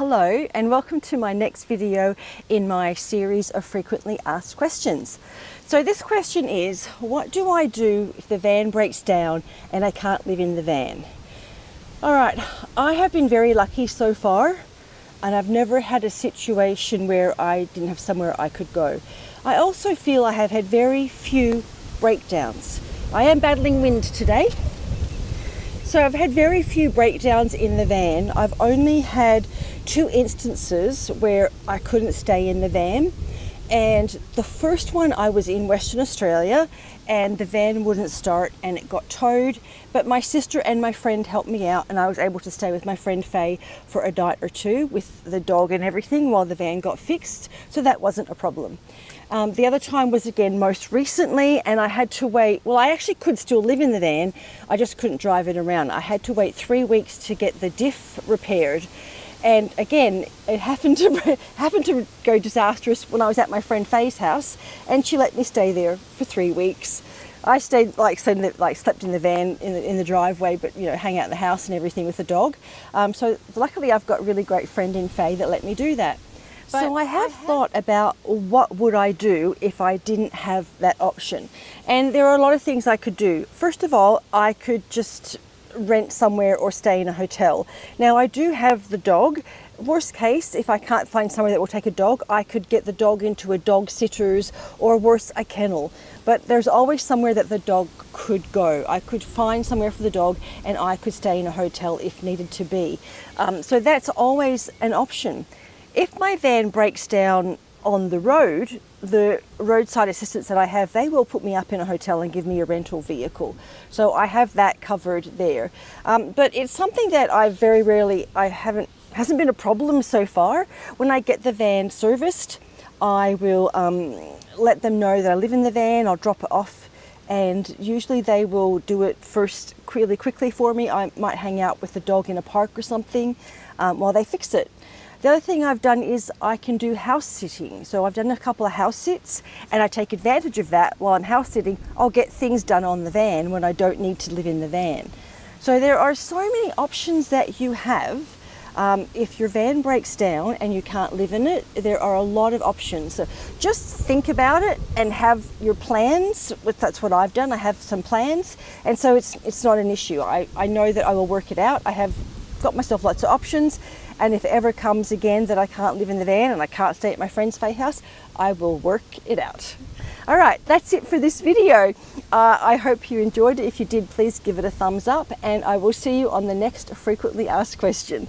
Hello and welcome to my next video in my series of frequently asked questions. So this question is, what do I do if the van breaks down and I can't live in the van? Alright, I have been very lucky so far and I've never had a situation where I didn't have somewhere I could go. I also feel I have had very few breakdowns. I am battling wind today. So I've had very few breakdowns in the van. I've only had 2 instances where I couldn't stay in the van. And the first one, I was in Western Australia and the van wouldn't start and it got towed. But my sister and my friend helped me out and I was able to stay with my friend Faye for a night or two with the dog and everything while the van got fixed. So that wasn't a problem. The other time was again most recently and I had to wait. Well, I actually could still live in the van. I just couldn't drive it around. I had to wait 3 weeks to get the diff repaired. And again, it happened to go disastrous when I was at my friend Faye's house, and she let me stay there for 3 weeks. I stayed slept in the van in the driveway, but hang out in the house and everything with the dog. So luckily, I've got a really great friend in Faye that let me do that. But so I have thought about what would I do if I didn't have that option, and there are a lot of things I could do. First of all, I could just rent somewhere or stay in a hotel. Now I do have the dog. Worst case, if I can't find somewhere that will take a dog, I could get the dog into a dog sitter's or worse, a kennel. But there's always somewhere that the dog could go. I could find somewhere for the dog and I could stay in a hotel if needed to be. So that's always an option. If my van breaks down on the road, the roadside assistance that I have, they will put me up in a hotel and give me a rental vehicle. So I have that covered there. But it's something that hasn't been a problem so far. When I get the van serviced, I will let them know that I live in the van, I'll drop it off, and usually they will do it first really quickly for me. I might hang out with the dog in a park or something while they fix it. The other thing I've done is I can do house sitting. So I've done a couple of house sits and I take advantage of that. While I'm house sitting, I'll get things done on the van when I don't need to live in the van. So there are so many options that you have. If your van breaks down and you can't live in it, there are a lot of options. So just think about it and have your plans. That's what I've done. I have some plans, and so it's not an issue. I know that I will work it out. I have got myself lots of options. And if it ever comes again that I can't live in the van and I can't stay at my friend's Faye house, I will work it out. All right, that's it for this video. I hope you enjoyed it. If you did, please give it a thumbs up and I will see you on the next frequently asked question.